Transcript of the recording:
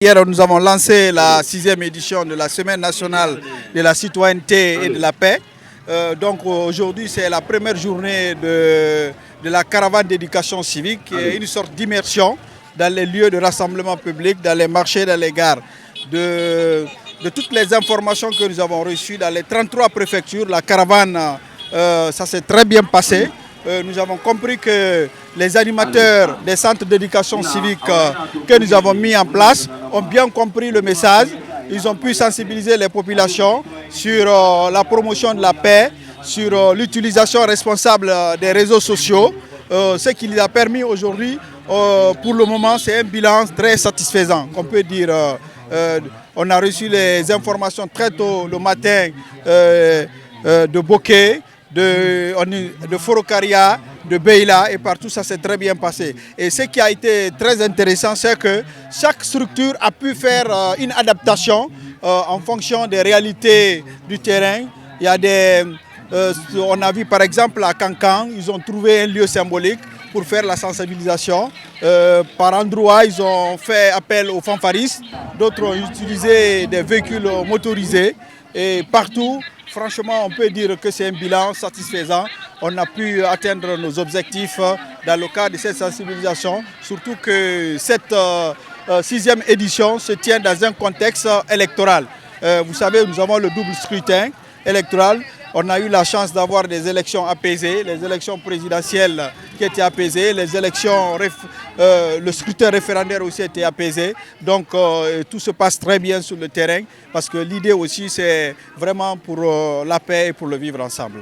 Hier, nous avons lancé la 6e édition de la Semaine nationale de la citoyenneté et de la paix. Donc aujourd'hui, c'est la première journée de la caravane d'éducation civique, une sorte d'immersion dans les lieux de rassemblement public, dans les marchés, dans les gares. De toutes les informations que nous avons reçues dans les 33 préfectures, la caravane, ça s'est très bien passé. Nous avons compris que les animateurs des centres d'éducation civique que nous avons mis en place ont bien compris le message. Ils ont pu sensibiliser les populations sur la promotion de la paix, sur l'utilisation responsable des réseaux sociaux, ce qui les a permis aujourd'hui, pour le moment, c'est un bilan très satisfaisant. On peut dire, on a reçu les informations très tôt le matin de Bokeh, de Forokaria, de Beila, et partout ça s'est très bien passé. Et ce qui a été très intéressant, c'est que chaque structure a pu faire une adaptation en fonction des réalités du terrain. Il y a on a vu par exemple à Kankan, ils ont trouvé un lieu symbolique pour faire la sensibilisation. Par endroits, ils ont fait appel aux fanfaristes, d'autres ont utilisé des véhicules motorisés, et partout, franchement, on peut dire que c'est un bilan satisfaisant. On a pu atteindre nos objectifs dans le cadre de cette sensibilisation, surtout que cette 6e édition se tient dans un contexte électoral. Vous savez, nous avons le double scrutin électoral. On a eu la chance d'avoir des élections apaisées, les élections présidentielles qui étaient apaisées, les élections, le scrutin référendaire aussi était apaisé. Donc tout se passe très bien sur le terrain parce que l'idée aussi c'est vraiment pour la paix et pour le vivre ensemble.